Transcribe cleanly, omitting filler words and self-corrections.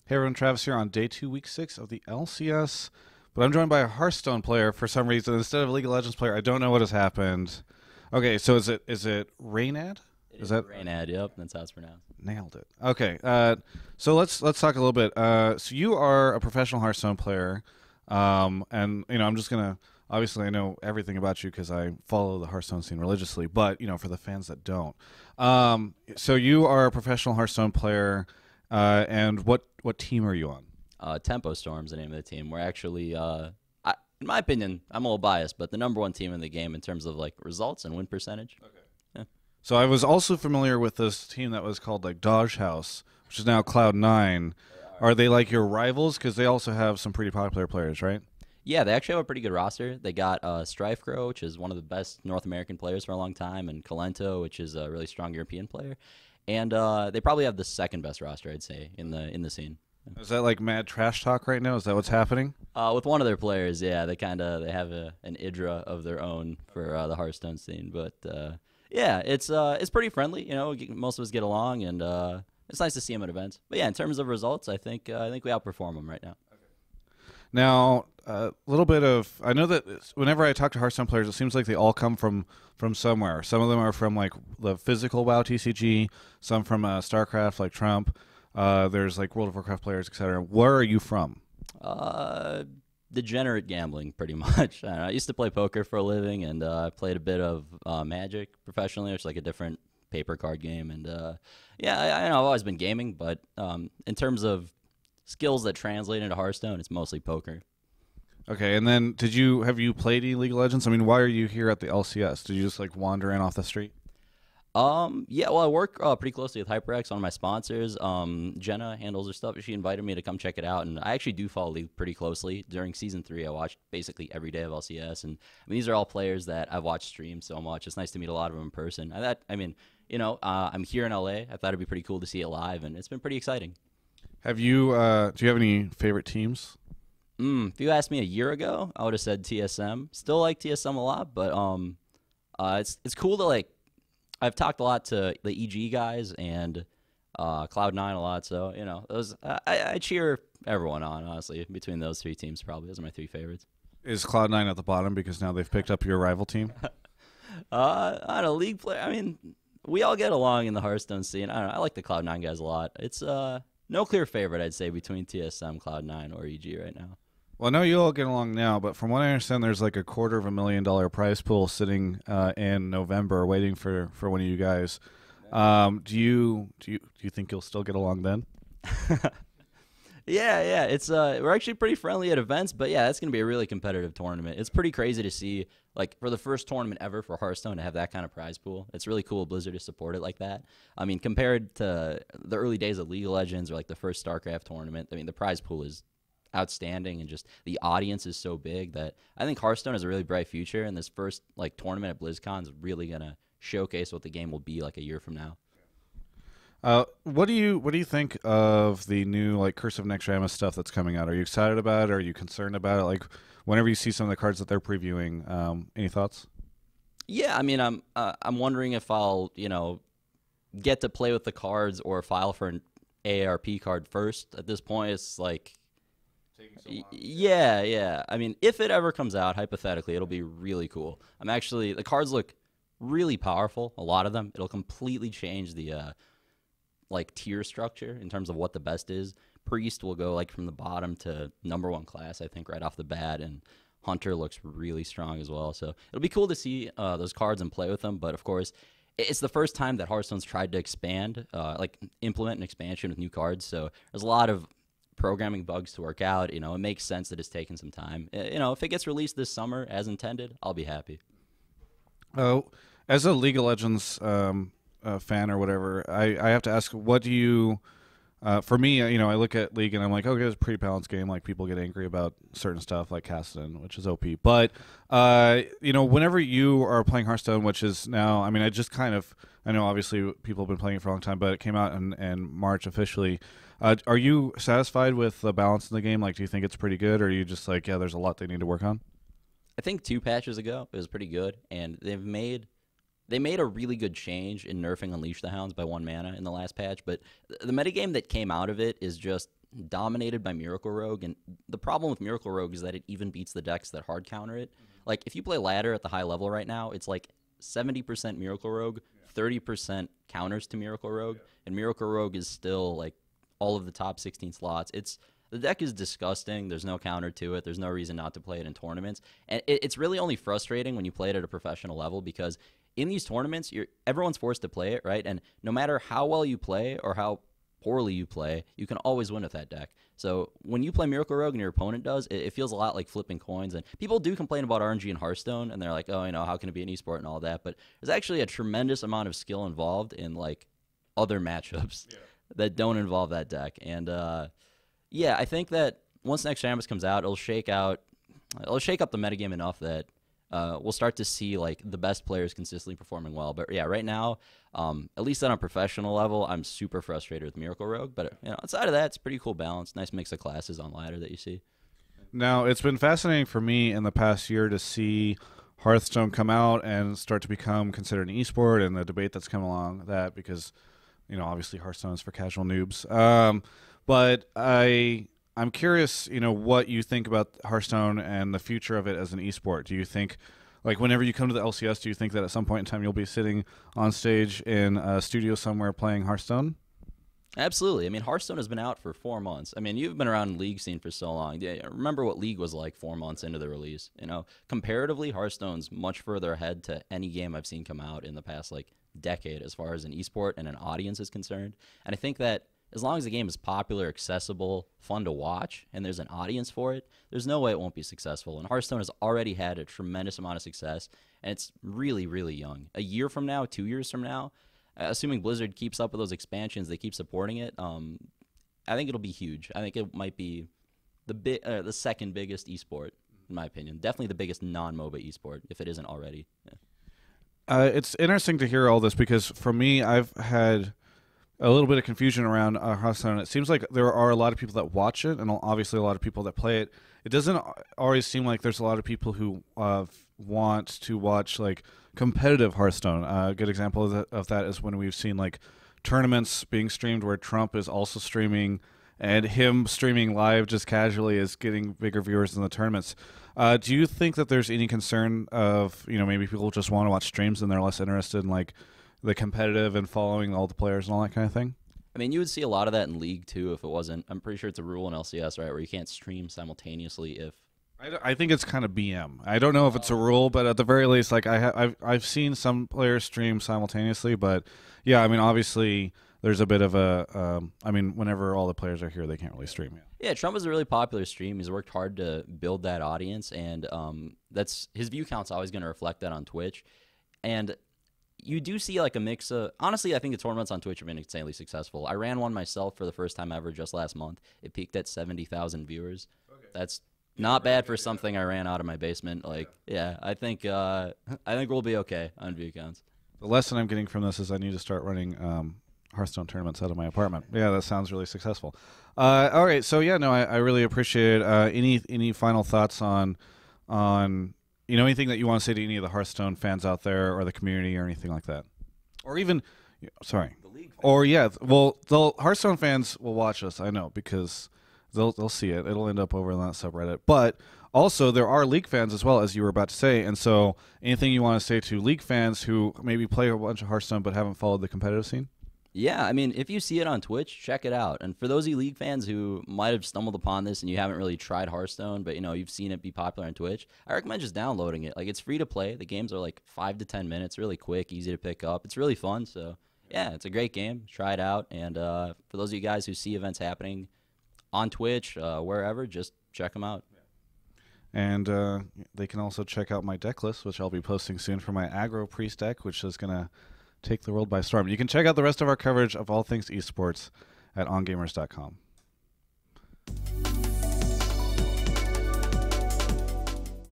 Hey everyone, Travis here on day 2, week 6 of the LCS. But I'm joined by a Hearthstone player for some reason instead of a League of Legends player. I don't know what has happened. Okay, so is it reynad? It Is is that reynad, yep, that's how it's pronounced. nailed it? Okay, so let's talk a little bit. So you are a professional Hearthstone player, and I'm just gonna obviously I know everything about you because I follow the Hearthstone scene religiously. But for the fans that don't, so you are a professional Hearthstone player, and what team are you on? Tempo Storm's the name of the team. We're actually, in my opinion, I'm a little biased, but the number one team in the game in terms of like results and win percentage. Yeah. So I was also familiar with this team that was called like Dodge House, which is now Cloud9. Are they like your rivals? Because they also have some pretty popular players, right? Yeah, they actually have a pretty good roster. They got Strifecrow, which is one of the best North American players for a long time, and Calento, which is a really strong European player. And they probably have the second best roster, I'd say, in the scene. Is that like mad trash talk right now? Is that what's happening? With one of their players, yeah, they have an Idra of their own for the Hearthstone scene, but yeah, it's pretty friendly. Most of us get along, and it's nice to see them at events. But yeah, in terms of results, I think we outperform them right now. Now, a little bit of I know that whenever I talk to Hearthstone players, it seems like they all come from somewhere. Some of them are from like the physical WoW TCG, some from StarCraft like Trump. There's like World of Warcraft players, etc. Where are you from? Uh, Degenerate gambling, pretty much. I don't know. I used to play poker for a living, and I played a bit of Magic professionally, which is like a different paper card game. And yeah, I know I've always been gaming, but in terms of skills that translate into Hearthstone, it's mostly poker. Okay, and then have you played any League of Legends? I mean, why are you here at the LCS? Did you just like wander in off the street? Yeah, well, I work pretty closely with HyperX, one of my sponsors. Jenna handles her stuff. She invited me to come check it out, and I actually do follow League pretty closely. During season 3, I watched basically every day of LCS, and I mean, these are all players that I've watched stream so much. It's nice to meet a lot of them in person. I'm here in LA. I thought it'd be pretty cool to see it live, and it's been pretty exciting. Have you? Do you have any favorite teams? If you asked me a year ago, I would have said TSM. Still like TSM a lot, but it's cool to like. I've talked a lot to the EG guys and Cloud9 a lot, so those I cheer everyone on, honestly. Between those three teams, probably those are my three favorites. Is Cloud9 at the bottom because now they've picked up your rival team? On a league player, I mean, we all get along in the Hearthstone scene. I don't know, I like the Cloud9 guys a lot. It's no clear favorite, I'd say, between TSM, Cloud9, or EG right now. Well, I know you all get along now, but from what I understand, there's like a $250,000 prize pool sitting in November, waiting for one of you guys. Do you think you'll still get along then? Yeah. It's we're actually pretty friendly at events, but yeah, that's gonna be a really competitive tournament. It's pretty crazy to see, like, for the first tournament ever for Hearthstone to have that kind of prize pool. It's really cool of Blizzard to support it like that. I mean, compared to the early days of League of Legends or like the first StarCraft tournament, I mean, the prize pool is outstanding, and just the audience is so big that I think Hearthstone has a really bright future, and this first like tournament at BlizzCon is really gonna showcase what the game will be like a year from now. What do you think of the new like Curse of Nextrama stuff that's coming out? Are you excited about it? Are you concerned about it? Like, whenever you see some of the cards that they're previewing, any thoughts? Yeah, I mean, I'm wondering if I'll get to play with the cards or file for an AARP card first. At this point, it's like, Taking so long. yeah. I mean, if it ever comes out, hypothetically, it'll be really cool. The cards look really powerful. A lot of them. It'll completely change the like tier structure in terms of what the best is. Priest will go like from the bottom to number one class, I think, right off the bat, and Hunter looks really strong as well. So it'll be cool to see those cards and play with them. But of course, it's the first time that Hearthstone's tried to expand, like implement an expansion with new cards. So there's a lot of programming bugs to work out. It makes sense that it's taken some time. If it gets released this summer as intended, I'll be happy. Oh, as a League of Legends fan or whatever, I have to ask, what do you? For me, I look at League and I'm like, okay, it's a pretty balanced game. Like, people get angry about certain stuff, like Cassidy, which is OP. But whenever you are playing Hearthstone, which is now, I mean, I know obviously people have been playing it for a long time, but it came out in March officially. Are you satisfied with the balance in the game? Like, do you think it's pretty good, or are you just like, yeah, there's a lot they need to work on? I think 2 patches ago it was pretty good, and they made a really good change in nerfing Unleash the Hounds by 1 mana in the last patch, but the metagame that came out of it is just dominated by Miracle Rogue, and the problem with Miracle Rogue is that it even beats the decks that hard counter it. Like, if you play ladder at the high level right now, it's like 70% Miracle Rogue, 30% counters to Miracle Rogue, and Miracle Rogue is still like all of the top 16 slots. The deck is disgusting. There's no counter to it. There's no reason not to play it in tournaments, and it's really only frustrating when you play it at a professional level, because in these tournaments, everyone's forced to play it, right? And no matter how well you play or how poorly you play, you can always win with that deck. So when you play Miracle Rogue and your opponent does, it feels a lot like flipping coins. And people do complain about RNG in Hearthstone, and they're like, oh, how can it be an esport and all that? But there's actually a tremendous amount of skill involved in like other matchups that don't involve that deck. And yeah, I think that once Next Canvas comes out, it'll shake up the metagame enough that we'll start to see like the best players consistently performing well. But yeah, right now, at least on a professional level, I'm super frustrated with Miracle Rogue. But outside of that, it's a pretty cool balance. Nice mix of classes on ladder that you see. Now, it's been fascinating for me in the past year to see Hearthstone come out and start to become considered an esport, and the debate that's come along that, because obviously Hearthstone is for casual noobs. But I'm curious, what you think about Hearthstone and the future of it as an esport. Do you think, like, whenever you come to the LCS, do you think that at some point in time you'll be sitting on stage in a studio somewhere playing Hearthstone? Absolutely. I mean, Hearthstone has been out for 4 months. I mean, you've been around the League scene for so long. Yeah, remember what League was like 4 months into the release. Comparatively, Hearthstone's much further ahead to any game I've seen come out in the past, like, decade as far as an esport and an audience is concerned. And I think that as long as the game is popular, accessible, fun to watch, and there's an audience for it, there's no way it won't be successful. And Hearthstone has already had a tremendous amount of success, and it's really, really young. A year from now, 2 years from now, assuming Blizzard keeps up with those expansions, they keep supporting it, I think it'll be huge. I think it might be the second biggest esport, in my opinion. Definitely the biggest non-MOBA esport, if it isn't already. Yeah. It's interesting to hear all this, because for me, I've had a little bit of confusion around Hearthstone. It seems like there are a lot of people that watch it, and obviously a lot of people that play it. It doesn't always seem like there's a lot of people who want to watch like competitive Hearthstone. A good example of that is when we've seen like tournaments being streamed where Trump is also streaming, and him streaming live just casually is getting bigger viewers than the tournaments. Do you think that there's any concern of maybe people just want to watch streams and they're less interested in like the competitive and following all the players and all that kind of thing? I mean, you would see a lot of that in League too if it wasn't. I'm pretty sure it's a rule in LCS, right, where you can't stream simultaneously if. I think it's kind of BM. I don't know if it's a rule, but at the very least, like I've seen some players stream simultaneously, but yeah, I mean, obviously there's a bit of a. I mean, whenever all the players are here, they can't really stream. Yeah, Trump is a really popular stream. He's worked hard to build that audience, and that's his view count's always going to reflect that on Twitch, and you do see like a mix of, honestly, I think the tournaments on Twitch have been insanely successful. I ran one myself for the first time ever just last month. It peaked at 70,000 viewers. Okay. That's not bad for something I ran out of my basement. Like, yeah, I think we'll be okay on view counts. The lesson I'm getting from this is I need to start running Hearthstone tournaments out of my apartment. Yeah, that sounds really successful. All right, so yeah, no, I really appreciate it. Any final thoughts on anything that you want to say to any of the Hearthstone fans out there, or the community, or anything like that, or even, sorry, the League fans. Or yeah, well, the Hearthstone fans will watch us. I know, because they'll see it. It'll end up over on that subreddit. But also, there are League fans as well, as you were about to say. And so, anything you want to say to League fans who maybe play a bunch of Hearthstone but haven't followed the competitive scene? Yeah, I mean, if you see it on Twitch, check it out. And for those of you League fans who might have stumbled upon this and you haven't really tried Hearthstone, but you've seen it be popular on Twitch, I recommend just downloading it. Like, it's free to play. The games are like 5 to 10 minutes, really quick, easy to pick up. It's really fun. So yeah, it's a great game. Try it out. And for those of you guys who see events happening on Twitch, wherever, just check them out. And they can also check out my deck list, which I'll be posting soon for my Aggro Priest deck, which is going to take the world by storm. You can check out the rest of our coverage of all things esports at ongamers.com.